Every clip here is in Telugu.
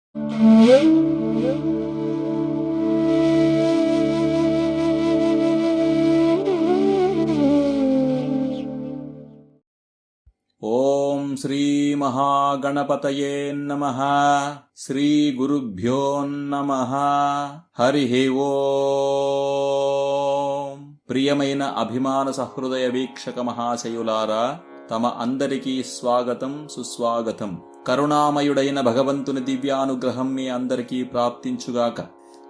ఓం శ్రీ మహాగణపతయే నమః. శ్రీ గురుభ్యో నమః. హరి ఓం. ప్రియమైన అభిమాన సహృదయ వీక్షక మహాశయులారా, తమ అందరికీ స్వాగతం సుస్వాగతం. కరుణామయుడైన భగవంతుని దివ్యానుగ్రహం మీ అందరికీ ప్రాప్తించుగాక.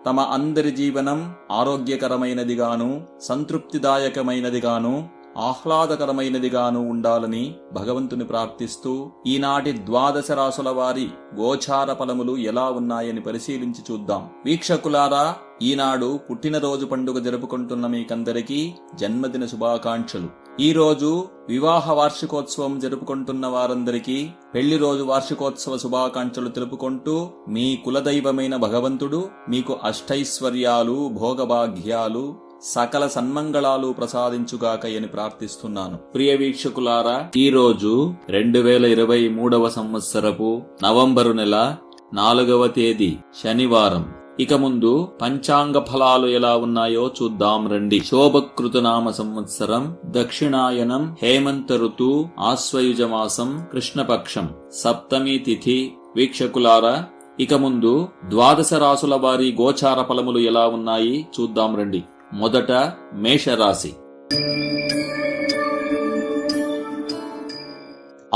తమ అందరి జీవనం ఆరోగ్యకరమైనదిగాను, సంతృప్తిదాయకమైనదిగాను, ఆహ్లాదకరమైనదిగాను ఉండాలని భగవంతుని ప్రార్థిస్తూ ఈనాటి 12 రాసుల వారి గోచార ఫలములు ఎలా ఉన్నాయని పరిశీలించి చూద్దాం. వీక్షకులారా, ఈనాడు పుట్టినరోజు పండుగ జరుపుకుంటున్న మీకందరికీ జన్మదిన శుభాకాంక్షలు. ఈ రోజు వివాహ వార్షికోత్సవం జరుపుకుంటున్న వారందరికీ పెళ్లి రోజు వార్షికోత్సవ శుభాకాంక్షలు తెలుపుకుంటూ, మీ కులదైవమైన భగవంతుడు మీకు అష్టైశ్వర్యాలు, భోగభాగ్యాలు, సకల సన్మంగళాలు ప్రసాదించుగాక అని ప్రార్థిస్తున్నాను. ప్రియ వీక్షకులారా, ఈ రోజు 2023వ సంవత్సరపు నవంబరు నెల 4వ తేదీ శనివారం. ఇక ముందు పంచాంగ ఫలాలు ఎలా ఉన్నాయో చూద్దాం రండి. శోభకృతనామ సంవత్సరం, దక్షిణాయనం, హేమంత ఋతు, ఆశ్వయుజ మాసం, కృష్ణపక్షం, సప్తమి తిథి. వీక్షకులారా, ఇక ముందు 12 రాసుల వారి గోచార ఫలములు ఎలా ఉన్నాయి చూద్దాం రండి. మొదట మేషరాశి.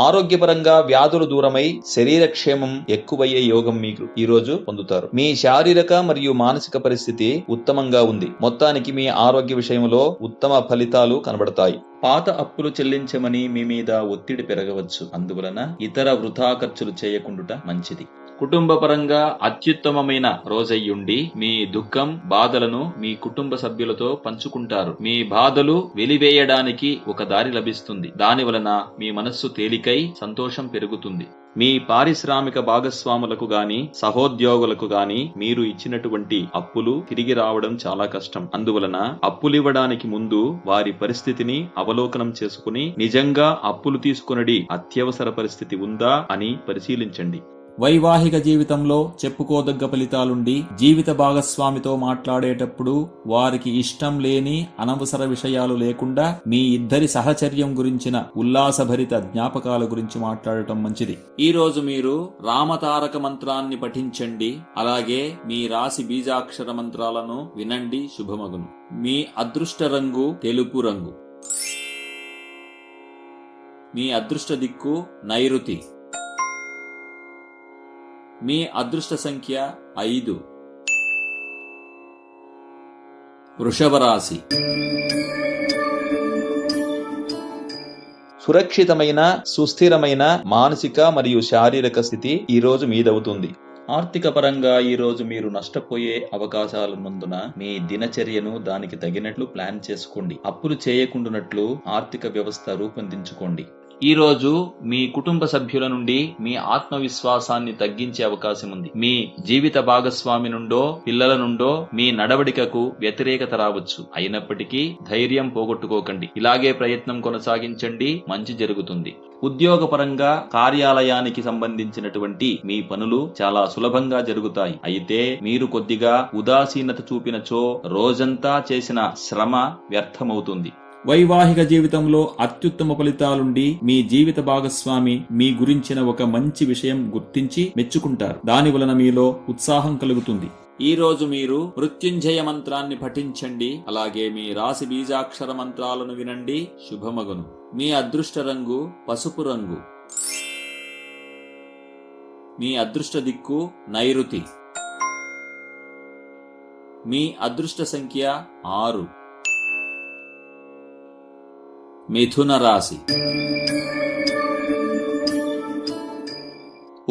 ఆరోగ్యపరంగా వ్యాధులు దూరమై శరీరక్షేమం ఎక్కువయ్యే యోగం మీకు ఈ రోజు పొందుతారు. మీ శారీరక మరియు మానసిక పరిస్థితి ఉత్తమంగా ఉంది. మొత్తానికి మీ ఆరోగ్య విషయంలో ఉత్తమ ఫలితాలు కనబడతాయి. పాత అప్పులు చెల్లించమని మీ మీద ఒత్తిడి పెరగవచ్చు. అందువలన ఇతర వృథా ఖర్చులు చేయకుండుట మంచిది. కుటుంబ పరంగా అత్యుత్తమమైన రోజయ్యుండి మీ దుఃఖం, బాధలను మీ కుటుంబ సభ్యులతో పంచుకుంటారు. మీ బాధలు వెలివేయడానికి ఒక దారి లభిస్తుంది. దాని వలన మీ మనస్సు తేలికై సంతోషం పెరుగుతుంది. మీ పారిశ్రామిక భాగస్వాములకు గాని, సహోద్యోగులకు గాని మీరు ఇచ్చినటువంటి అప్పులు తిరిగి రావడం చాలా కష్టం. అందువలన అప్పులివ్వడానికి ముందు వారి పరిస్థితిని అవలోకనం చేసుకుని, నిజంగా అప్పులు తీసుకునడి అత్యవసర పరిస్థితి ఉందా అని పరిశీలించండి. వైవాహిక జీవితంలో చెప్పుకోదగ్గ ఫలితాలుండి, జీవిత భాగస్వామితో మాట్లాడేటప్పుడు వారికి ఇష్టం లేని అనవసర విషయాలు లేకుండా మీ ఇద్దరి సహచర్యం గురించిన ఉల్లాసభరిత జ్ఞాపకాల గురించి మాట్లాడటం మంచిది. ఈ రోజు మీరు రామతారక మంత్రాన్ని పఠించండి. అలాగే మీ రాశి బీజాక్షర మంత్రాలను వినండి. శుభమగును. మీ అదృష్ట రంగు తెలుపు రంగు. మీ అదృష్ట దిక్కు నైరుతి. మీ అదృష్ట సంఖ్య 5. వృషభ రాశి. సురక్షితమైన, సుస్థిరమైన మానసిక మరియు శారీరక స్థితి ఈ రోజు మీదవుతుంది. ఆర్థిక పరంగా ఈ రోజు మీరు నష్టపోయే అవకాశాలున్నందున మీ దినచర్యను దానికి తగినట్లు ప్లాన్ చేసుకోండి. అప్పులు చేయకుండానట్లు ఆర్థిక వ్యవస్థ రూపొందించుకోండి. ఈ రోజు మీ కుటుంబ సభ్యుల నుండి మీ ఆత్మవిశ్వాసాన్ని తగ్గించే అవకాశం ఉంది. మీ జీవిత భాగస్వామి నుండో, పిల్లల నుండో మీ నడవడికకు వ్యతిరేకత రావచ్చు. అయినప్పటికీ ధైర్యం పోగొట్టుకోకండి. ఇలాగే ప్రయత్నం కొనసాగించండి. మంచి జరుగుతుంది. ఉద్యోగపరంగా కార్యాలయానికి సంబంధించినటువంటి మీ పనులు చాలా సులభంగా జరుగుతాయి. అయితే మీరు కొద్దిగా ఉదాసీనత చూపినచో రోజంతా చేసిన శ్రమ వ్యర్థమవుతుంది. వైవాహిక జీవితంలో అత్యుత్తమ ఫలితాలుండి, మీ జీవిత భాగస్వామి మీ గురించిన ఒక మంచి విషయం గుర్తించి మెచ్చుకుంటారు. దాని వలన మీలో ఉత్సాహం కలుగుతుంది. ఈ రోజు మీరు మృత్యుంజయ మంత్రాన్ని పఠించండి. అలాగే మీ రాశి బీజాక్షర మంత్రాలను వినండి. శుభమగును. మీ అదృష్ట రంగు పసుపు రంగు. మీ అదృష్ట దిక్కు నైరుతి. మీ అదృష్ట సంఖ్య 6. మిథున రాశి.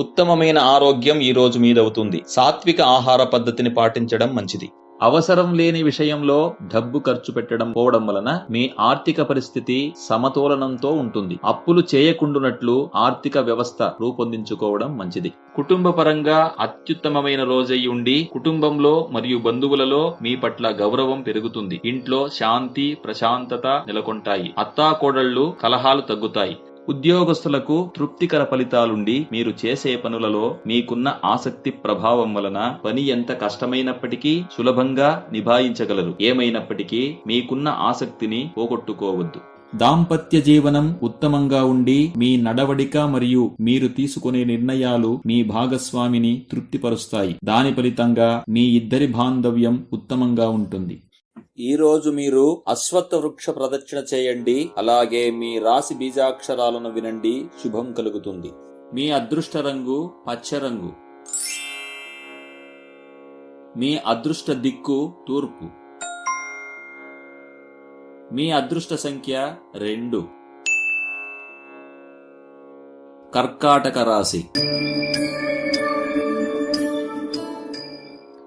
ఉత్తమమైన ఆరోగ్యం ఈ రోజు మీదవుతుంది. సాత్విక ఆహార పద్ధతిని పాటించడం మంచిది. అవసరం లేని విషయంలో డబ్బు ఖర్చు పెట్టడం పోవడం వలన మీ ఆర్థిక పరిస్థితి సమతోలనంతో ఉంటుంది. అప్పులు చేయకుండునట్లు ఆర్థిక వ్యవస్థ రూపొందించుకోవడం మంచిది. కుటుంబ పరంగా అత్యుత్తమమైన రోజయ్యి ఉండి, కుటుంబంలో మరియు బంధువులలో మీ పట్ల గౌరవం పెరుగుతుంది. ఇంట్లో శాంతి, ప్రశాంతత నెలకొంటాయి. అత్తాకోడళ్లు కలహాలు తగ్గుతాయి. ఉద్యోగస్తులకు తృప్తికర ఫలితాలుండి మీరు చేసే పనులలో మీకున్న ఆసక్తి ప్రభావం వలన పని ఎంత కష్టమైనప్పటికీ సులభంగా నిభాయించగలరు. ఏమైనప్పటికీ మీకున్న ఆసక్తిని పోగొట్టుకోవద్దు. దాంపత్య జీవనం ఉత్తమంగా ఉండి మీ నడవడిక మరియు మీరు తీసుకునే నిర్ణయాలు మీ భాగస్వామిని తృప్తిపరుస్తాయి. దాని ఫలితంగా మీ ఇద్దరి బాంధవ్యం ఉత్తమంగా ఉంటుంది. ఈ రోజు మీరు అశ్వత్థ వృక్ష ప్రదక్షిణ చేయండి. అలాగే మీ రాశి బీజాక్షరాలను వినండి. శుభం కలుగుతుంది. మీ అదృష్ట రంగు పచ్చ రంగు. మీ అదృష్ట దిక్కు తూర్పు. మీ అదృష్ట సంఖ్య 2. కర్కాటక రాశి.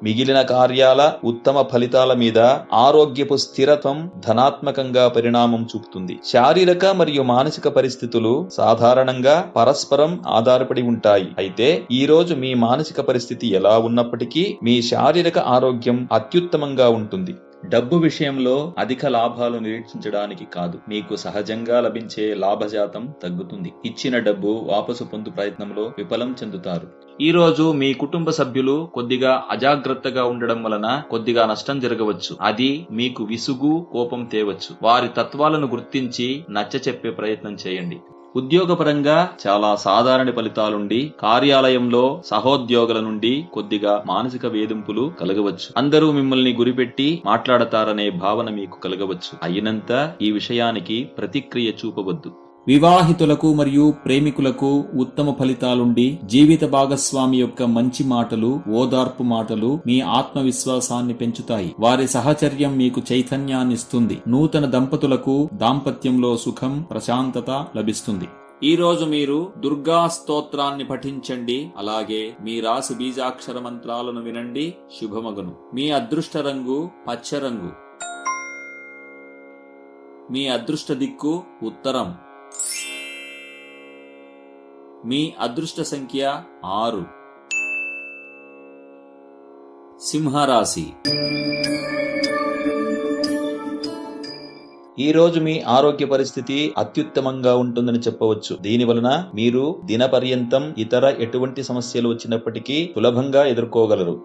మిగిలిన కార్యాల ఉత్తమ ఫలితాల మీద ఆరోగ్యపు స్థిరత్వం ధనాత్మకంగా పరిణామం చూపుతుంది. శారీరక మరియు మానసిక పరిస్థితులు సాధారణంగా పరస్పరం ఆధారపడి ఉంటాయి. అయితే ఈ రోజు మీ మానసిక పరిస్థితి ఎలా ఉన్నప్పటికీ మీ శారీరక ఆరోగ్యం అత్యుత్తమంగా ఉంటుంది. డబ్బు విషయంలో అధిక లాభాలు నిరీక్షించడానికి కాదు, మీకు సహజంగా లభించే లాభశాతం తగ్గుతుంది. ఇచ్చిన డబ్బు వాపసు పొందు ప్రయత్నంలో విఫలం చెందుతారు. ఈ రోజు మీ కుటుంబ సభ్యులు కొద్దిగా అజాగ్రత్తగా ఉండడం వలన కొద్దిగా నష్టం జరగవచ్చు. అది మీకు విసుగు, కోపం తేవచ్చు. వారి తత్వాలను గుర్తించి నచ్చచెప్పే ప్రయత్నం చేయండి. ఉద్యోగపరంగా చాలా సాధారణ ఫలితాలుండి కార్యాలయంలో సహోద్యోగుల నుండి కొద్దిగా మానసిక వేధింపులు కలగవచ్చు. అందరూ మిమ్మల్ని గురిపెట్టి మాట్లాడతారనే భావన మీకు కలగవచ్చు. అయినంత ఈ విషయానికి ప్రతిక్రియ చూపవద్దు. వివాహితులకు మరియు ప్రేమికులకు ఉత్తమ ఫలితాలుండి జీవిత భాగస్వామి యొక్క మంచి మాటలు, ఓదార్పు మాటలు మీ ఆత్మవిశ్వాసాన్ని పెంచుతాయి. వారి సహచర్యం మీకు చైతన్యాన్నిస్తుంది. నూతన దంపతులకు దాంపత్యంలో సుఖం, ప్రశాంతత లభిస్తుంది. ఈ రోజు మీరు దుర్గా స్తోత్రాన్ని పఠించండి. అలాగే మీ రాశి బీజాక్షర మంత్రాలను వినండి. శుభమగును. మీ అదృష్ట రంగు పచ్చ రంగు. మీ అదృష్ట దిక్కు ఉత్తరం. మీ అదృష్ట సంఖ్య 6. సింహరాశి. ఈ రోజు మీ ఆరోగ్య పరిస్థితి అత్యుత్తమంగా ఉంటుందని చెప్పవచ్చు. దీని వలన మీరు దినపర్యంతం ఇతర ఎటువంటి సమస్యలు వచ్చినప్పటికీ సులభంగా ఎదుర్కోగలరు.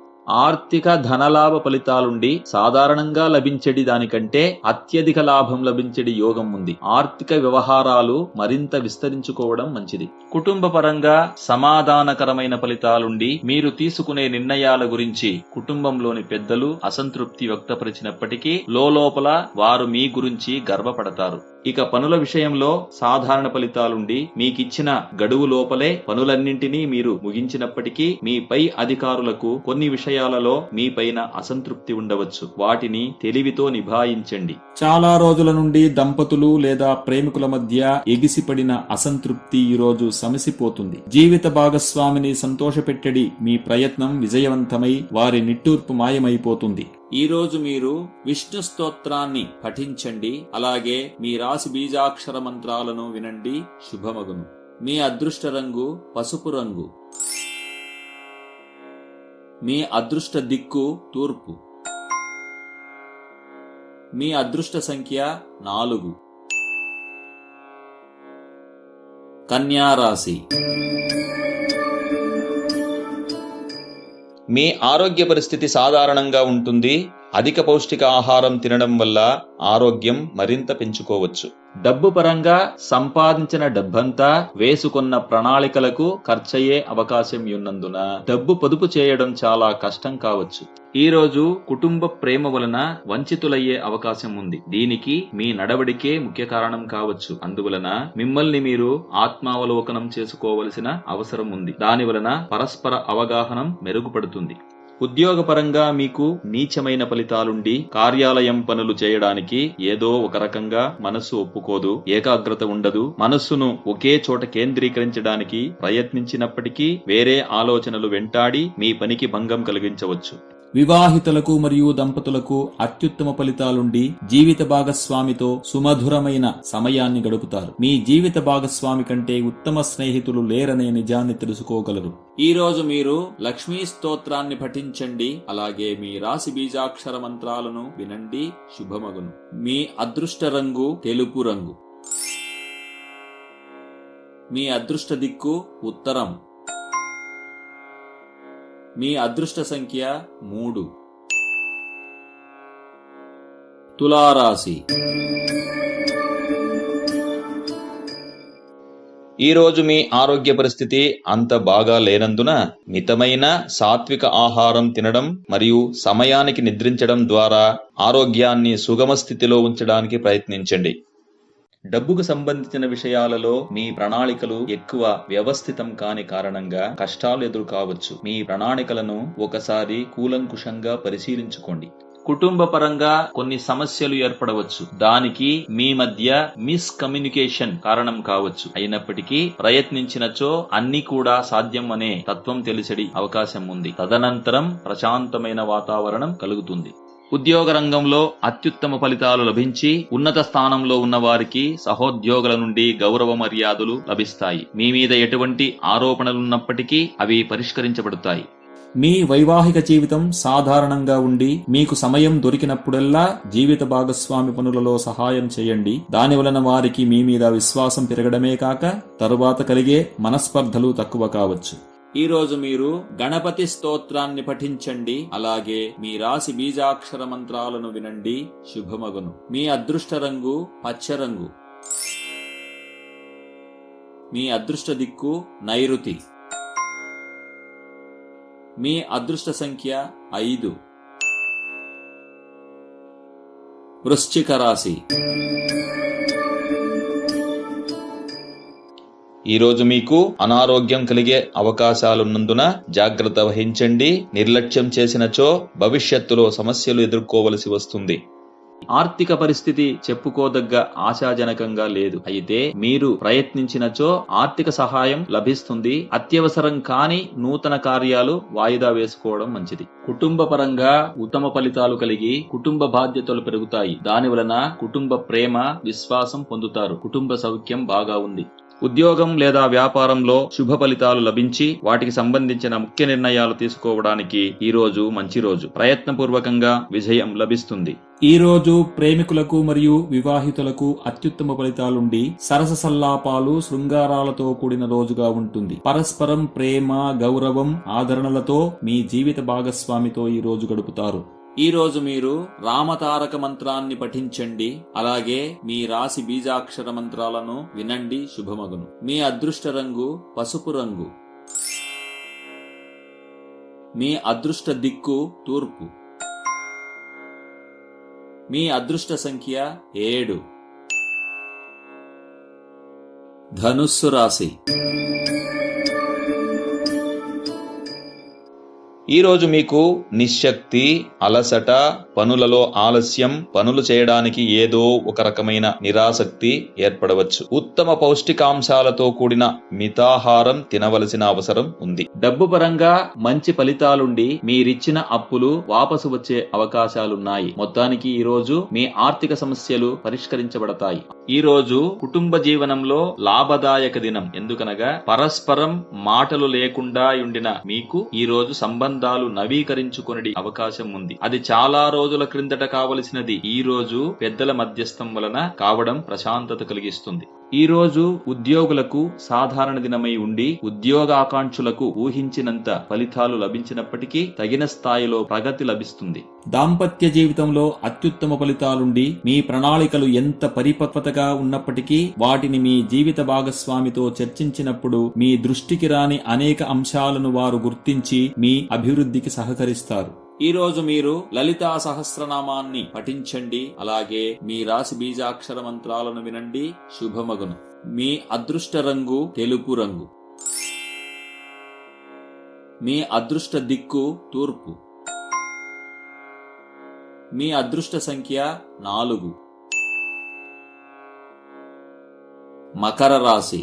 ఆర్థిక ధనలాభ ఫలితాలుండి సాధారణంగా లభించేది దానికంటే అత్యధిక లాభం లభించేది యోగం ఉంది. ఆర్థిక వ్యవహారాలు మరింత విస్తరించుకోవడం మంచిది. కుటుంబ పరంగా సమాధానకరమైన ఫలితాలుండి మీరు తీసుకునే నిర్ణయాల గురించి కుటుంబంలోని పెద్దలు అసంతృప్తి వ్యక్తపరిచినప్పటికీ లోపల వారు మీ గురించి గర్వపడతారు. ఇక పనుల విషయంలో సాధారణ ఫలితాలుండి మీకిచ్చిన గడువు లోపలే పనులన్నింటినీ మీరు ముగించినప్పటికీ మీ పై అధికారులకు కొన్ని విషయాలలో మీ పైన అసంతృప్తి ఉండవచ్చు. వాటిని తెలివితో నిభాయించండి. చాలా రోజుల నుండి దంపతులు లేదా ప్రేమికుల మధ్య ఎగిసిపడిన అసంతృప్తి ఈ రోజు సమసిపోతుంది. జీవిత భాగస్వామిని సంతోషపెట్టడి మీ ప్రయత్నం విజయవంతమై వారి నిట్టూర్పు మాయమైపోతుంది. ఈ రోజు మీరు విష్ణు స్తోత్రాన్ని పఠించండి. అలాగే మీ రాశి బీజాక్షర మంత్రాలను వినండి. శుభమగును. మీ అదృష్ట రంగు పసుపు రంగు. మీ అదృష్ట దిక్కు తూర్పు. మీ అదృష్ట సంఖ్య 4. కన్యా రాశి. మీ ఆరోగ్య పరిస్థితి సాధారణంగా ఉంటుంది. అధిక పౌష్టిక ఆహారం తినడం వల్ల ఆరోగ్యం మరింత పెంచుకోవచ్చు. డబ్బు పరంగా సంపాదించిన డబ్బంతా వేసుకున్న ప్రణాళికలకు ఖర్చయ్యే అవకాశం ఉన్నందున డబ్బు పొదుపు చేయడం చాలా కష్టం కావచ్చు. ఈ రోజు కుటుంబ ప్రేమ వలన వంచితులయ్యే అవకాశం ఉంది. దీనికి మీ నడవడికే ముఖ్య కారణం కావచ్చు. అందువలన మిమ్మల్ని మీరు ఆత్మావలోకనం చేసుకోవలసిన అవసరం ఉంది. దాని వలన పరస్పర అవగాహన మెరుగుపడుతుంది. ఉద్యోగపరంగా మీకు నీచమైన ఫలితాలుండి కార్యాలయం పనులు చేయడానికి ఏదో ఒక రకంగా మనస్సు ఒప్పుకోదు, ఏకాగ్రత ఉండదు. మనస్సును ఒకే చోట కేంద్రీకరించడానికి ప్రయత్నించినప్పటికీ వేరే ఆలోచనలు వెంటాడి మీ పనికి భంగం కలిగించవచ్చు. వివాహితులకు మరియు దంపతులకు అత్యుత్తమ ఫలితాలుండి జీవిత భాగస్వామితో సుమధురమైన సమయాన్ని గడుపుతారు. మీ జీవిత భాగస్వామి కంటే ఉత్తమ స్నేహితులు లేరనే నిజాన్ని తెలుసుకోగలరు. ఈ రోజు మీరు లక్ష్మీ స్తోత్రాన్ని పఠించండి. అలాగే మీ రాశి బీజాక్షర మంత్రాలను వినండి. శుభమగును. మీ అదృష్ట రంగు తెలుపు రంగు. మీ అదృష్ట దిక్కు ఉత్తరం. మీ అదృష్ట సంఖ్య 3. తులారాశి. ఈ రోజు మీ ఆరోగ్య పరిస్థితి అంత బాగా లేనందున మితమైన సాత్విక ఆహారం తినడం మరియు సమయానికి నిద్రించడం ద్వారా ఆరోగ్యాన్ని సుగమ స్థితిలో ఉంచడానికి ప్రయత్నించండి. డబ్బుకు సంబంధించిన విషయాలలో మీ ప్రణాళికలు ఎక్కువ వ్యవస్థితం కాని కారణంగా కష్టాలు ఎదురు కావచ్చు. మీ ప్రణాళికలను ఒకసారి కూలంకుషంగా పరిశీలించుకోండి. కుటుంబ పరంగా కొన్ని సమస్యలు ఏర్పడవచ్చు. దానికి మీ మధ్య మిస్కమ్యూనికేషన్ కారణం కావచ్చు. అయినప్పటికీ ప్రయత్నించినచో అన్ని కూడా సాధ్యం అనే తత్వం తెలిసడి అవకాశం ఉంది. తదనంతరం ప్రశాంతమైన వాతావరణం కలుగుతుంది. ఉద్యోగ రంగంలో అత్యుత్తమ ఫలితాలు లభించి ఉన్నత స్థానంలో ఉన్న వారికి సహోద్యోగుల నుండి గౌరవ మర్యాదలు లభిస్తాయి. మీ మీద ఎటువంటి ఆరోపణలున్నప్పటికీ అవి పరిష్కరించబడతాయి. మీ వైవాహిక జీవితం సాధారణంగా ఉండి మీకు సమయం దొరికినప్పుడల్లా జీవిత భాగస్వామి పనులలో సహాయం చేయండి. దాని వలన వారికి మీ మీద విశ్వాసం పెరగడమే కాక తరువాత కలిగే మనస్పర్ధలు తక్కువ కావచ్చు. ఈ రోజు మీరు గణపతి స్తోత్రాన్ని పఠించండి. అలాగే మీ రాశి బీజాక్షర మంత్రాలను వినండి. శుభమగును. మీ అదృష్ట రంగు పచ్చ రంగు. మీ అదృష్ట దిక్కు నైరుతి. మీ అదృష్ట సంఖ్య 5. వృశ్చిక రాశి. ఈ రోజు మీకు అనారోగ్యం కలిగే అవకాశాలున్నందున జాగ్రత్త వహించండి. నిర్లక్ష్యం చేసినచో భవిష్యత్తులో సమస్యలు ఎదుర్కోవలసి వస్తుంది. ఆర్థిక పరిస్థితి చెప్పుకోదగ్గ ఆశాజనకంగా లేదు. అయితే మీరు ప్రయత్నించినచో ఆర్థిక సహాయం లభిస్తుంది. అత్యవసరం కాని నూతన కార్యాలు వాయిదా వేసుకోవడం మంచిది. కుటుంబ పరంగా ఉత్తమ ఫలితాలు కలిగి కుటుంబ బాధ్యతలు పెరుగుతాయి. దాని వలన కుటుంబ ప్రేమ విశ్వాసం పొందుతారు. కుటుంబ సౌఖ్యం బాగా ఉంది. ఉద్యోగం లేదా వ్యాపారంలో శుభ ఫలితాలు లభించి వాటికి సంబంధించిన ముఖ్య నిర్ణయాలు తీసుకోవడానికి ఈ రోజు మంచి రోజు. ప్రయత్నపూర్వకంగా విజయం లభిస్తుంది. ఈ రోజు ప్రేమికులకు మరియు వివాహితులకు అత్యుత్తమ ఫలితాలుండి సరస సల్లాపాలు శృంగారాలతో కూడిన రోజుగా ఉంటుంది. పరస్పరం ప్రేమ గౌరవం ఆదరణలతో మీ జీవిత భాగస్వామితో ఈ రోజు గడుపుతారు. ఈ రోజు మీరు రామతారక మంత్రాన్ని పఠించండి. అలాగే మీ రాశి బీజాక్షర మంత్రాలను వినండి. శుభమగును. మీ అదృష్ట రంగు పసుపు రంగు. మీ అదృష్ట దిక్కు తూర్పు. మీ అదృష్ట సంఖ్య 7. ధనుస్సు రాశి. ఈ రోజు మీకు నిశ్శక్తి, అలసట, పనులలో ఆలస్యం, పనులు చేయడానికి ఏదో ఒక రకమైన నిరాసక్తి ఏర్పడవచ్చు. ఉత్తమ పౌష్టికాంశాలతో కూడిన మితాహారం తినవలసిన అవసరం ఉంది. డబ్బు పరంగా మంచి ఫలితాలుండి మీరిచ్చిన అప్పులు వాపసు వచ్చే అవకాశాలున్నాయి. మొత్తానికి ఈ రోజు మీ ఆర్థిక సమస్యలు పరిష్కరించబడతాయి. ఈ రోజు కుటుంబ జీవనంలో లాభదాయక దినం. ఎందుకనగా పరస్పరం మాటలు లేకుండా ఉండిన మీకు ఈ రోజు సంబంధాలు నవీకరించుకొనే అవకాశం ఉంది. అది చాలా రోజుల క్రిందట కావలసినది ఈ రోజు పెద్దల మధ్యస్థం వలన కావడం ప్రశాంతత కలిగిస్తుంది. ఈ రోజు ఉద్యోగులకు సాధారణ దినమై ఉండి ఉద్యోగాకాంక్షులకు ఊహించినంత ఫలితాలు లభించినప్పటికీ తగిన స్థాయిలో ప్రగతి లభిస్తుంది. దాంపత్య జీవితంలో అత్యుత్తమ ఫలితాలుండి మీ ప్రణాళికలు ఎంత పరిపక్వతగా ఉన్నప్పటికీ వాటిని మీ జీవిత భాగస్వామితో చర్చించినప్పుడు మీ దృష్టికి రాని అనేక అంశాలను వారు గుర్తించి మీ అభివృద్ధికి సహకరిస్తారు. ఈ రోజు మీరు లలితా సహస్రనామాన్ని పఠించండి. అలాగే మీ రాశి బీజాక్షర మంత్రాలను వినండి. శుభమగును. మీ అదృష్ట రంగు తెలుపు రంగు. మీ అదృష్ట దిక్కు తూర్పు. మీ అదృష్ట సంఖ్య 4. మకర రాశి.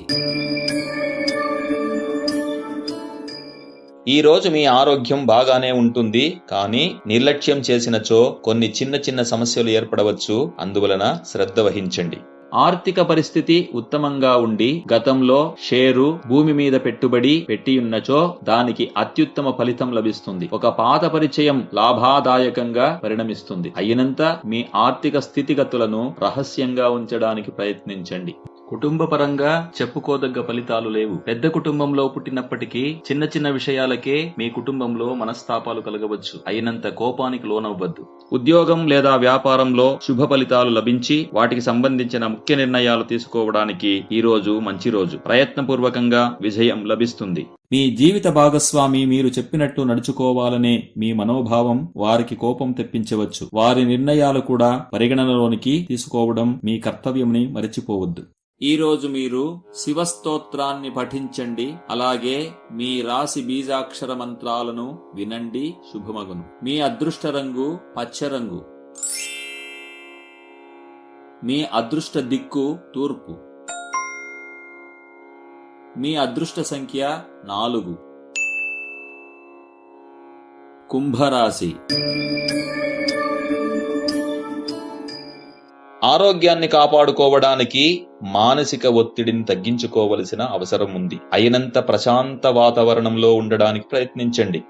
ఈ రోజు మీ ఆరోగ్యం బాగానే ఉంటుంది. కానీ నిర్లక్ష్యం చేసినచో కొన్ని చిన్న చిన్న సమస్యలు ఏర్పడవచ్చు. అందువలన శ్రద్ధ వహించండి. ఆర్థిక పరిస్థితి ఉత్తమంగా ఉండి గతంలో షేరు భూమి మీద పెట్టుబడి పెట్టియున్నచో దానికి అత్యుత్తమ ఫలితం లభిస్తుంది. ఒక పాత పరిచయం లాభదాయకంగా పరిణమిస్తుంది. అయినంత మీ ఆర్థిక స్థితిగతులను రహస్యంగా ఉంచడానికి ప్రయత్నించండి. కుటుంబ పరంగా చెప్పుకోదగ్గ ఫలితాలు లేవు. పెద్ద కుటుంబంలో పుట్టినప్పటికీ చిన్న చిన్న విషయాలకే మీ కుటుంబంలో మనస్తాపాలు కలగవచ్చు. అయినంత కోపానికి లోనవ్వద్దు. ఉద్యోగం లేదా వ్యాపారంలో శుభ ఫలితాలు లభించి వాటికి సంబంధించిన ముఖ్య నిర్ణయాలు తీసుకోవడానికి ఈ రోజు మంచి రోజు. ప్రయత్నపూర్వకంగా విజయం లభిస్తుంది. మీ జీవిత భాగస్వామి మీరు చెప్పినట్టు నడుచుకోవాలనే మీ మనోభావం వారికి కోపం తెప్పించవచ్చు. వారి నిర్ణయాలు కూడా పరిగణనలోనికి తీసుకోవడం మీ కర్తవ్యంని మరచిపోవద్దు. ఈ రోజు మీరు శివస్తోత్రాన్ని పఠించండి. అలాగే మీ రాశి బీజాక్షర మంత్రాలను వినండి. శుభమగును. మీ అదృష్ట రంగు పచ్చ రంగు. మీ అదృష్ట దిక్కు తూర్పు. మీ అదృష్ట సంఖ్య 4. కుంభరాశి. ఆరోగ్యాన్ని కాపాడుకోవడానికి మానసిక ఒత్తిడిని తగ్గించుకోవలసిన అవసరం ఉంది. అయినంత ప్రశాంత వాతావరణంలో ఉండడానికి ప్రయత్నించండి.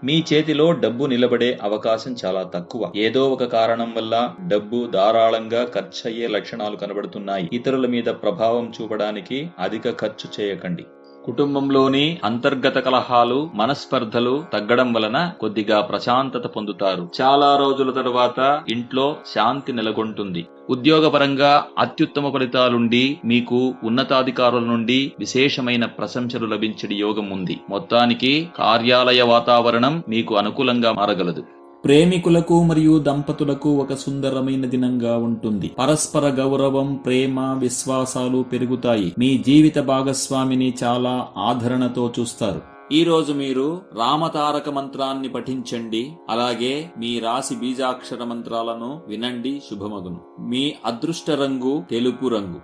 మీ చేతిలో డబ్బు నిలబడే అవకాశం చాలా తక్కువ. ఏదో ఒక కారణం వల్ల డబ్బు ధారాళంగా ఖర్చయ్యే లక్షణాలు కనబడుతున్నాయి. ఇతరుల మీద ప్రభావం చూపడానికి అధిక ఖర్చు చేయకండి. కుటుంబంలోని అంతర్గత కలహాలు, మనస్పర్ధలు తగ్గడం వలన కొద్దిగా ప్రశాంతత పొందుతారు. చాలా రోజుల తరువాత ఇంట్లో శాంతి నెలకొంటుంది. ఉద్యోగపరంగా అత్యుత్తమ ఫలితాలుండి మీకు ఉన్నతాధికారుల నుండి విశేషమైన ప్రశంసలు లభించే యోగం ఉంది. మొత్తానికి కార్యాలయ వాతావరణం మీకు అనుకూలంగా మారగలదు. ప్రేమికులకు మరియు దంపతులకు ఒక సుందరమైన దినంగా ఉంటుంది. పరస్పర గౌరవం, ప్రేమ, విశ్వాసాలు పెరుగుతాయి. మీ జీవిత భాగస్వామిని చాలా ఆదరణతో చూస్తారు. ఈ రోజు మీరు రామతారక మంత్రాన్ని పఠించండి. అలాగే మీ రాశి బీజాక్షర మంత్రాలను వినండి. శుభమగును. మీ అదృష్ట రంగు తెలుపు రంగు.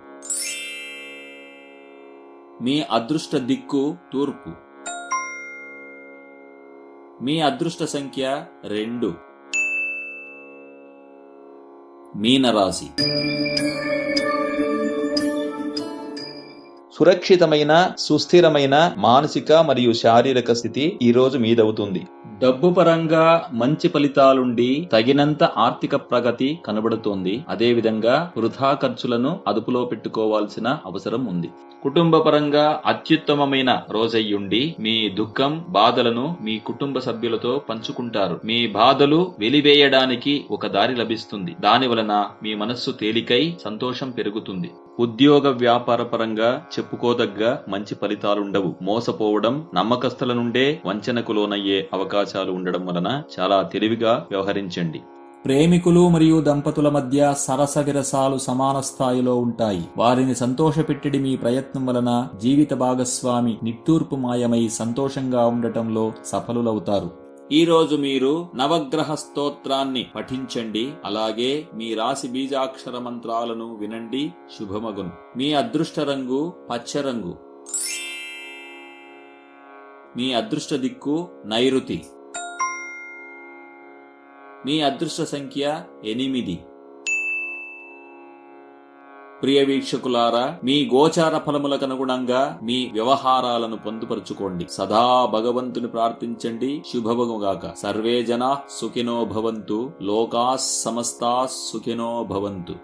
మీ అదృష్ట దిక్కు తూర్పు. మీ అదృష్ట సంఖ్య 2. మీనరాశి. సురక్షితమైన, సుస్థిరమైన మానసిక మరియు శారీరక స్థితి ఈ రోజు మీదవుతుంది. డబ్బు పరంగా మంచి ఫలితాలుండి తగినంత ఆర్థిక ప్రగతి కనబడుతోంది. అదేవిధంగా వృథా ఖర్చులను అదుపులో పెట్టుకోవాల్సిన అవసరం ఉంది. కుటుంబ పరంగా అత్యుత్తమమైన రోజయ్యుండి మీ దుఃఖం, బాధలను మీ కుటుంబ సభ్యులతో పంచుకుంటారు. మీ బాధలు వెలివేయడానికి ఒక దారి లభిస్తుంది. దాని వలన మీ మనస్సు తేలికై సంతోషం పెరుగుతుంది. ఉద్యోగ వ్యాపార పరంగా చెప్పుకోదగ్గ మంచి ఫలితాలుండవు. మోసపోవడం, నమ్మకస్తుల నుండే వంచనకు లోనయ్యే అవకాశాలు ఉండడం వలన చాలా తెలివిగా వ్యవహరించండి. ప్రేమికులు మరియు దంపతుల మధ్య సరస విరసాలు సమాన స్థాయిలో ఉంటాయి. వారిని సంతోషపెట్టడి మీ ప్రయత్నం వలన జీవిత భాగస్వామి నిట్టూర్పు మాయమై సంతోషంగా ఉండటంలో సఫలులవుతారు. ఈ రోజు మీరు నవగ్రహ స్తోత్రాన్ని పఠించండి. అలాగే మీ రాశి బీజాక్షర మంత్రాలను వినండి. శుభమగును. మీ అదృష్ట రంగు పచ్చ రంగు. మీ అదృష్ట దిక్కు నైరుతి. మీ అదృష్ట సంఖ్య 8. ప్రియ వీక్షకులారా, మీ గోచార ఫలములకు అనుగుణంగా మీ వ్యవహారాలను పొందుపరుచుకోండి. సదా భగవంతుని ప్రార్థించండి. శుభమగుగాక. సర్వే జనా సుఖినో భవంతు. లోకా సమస్తా సుఖినో భవంతు.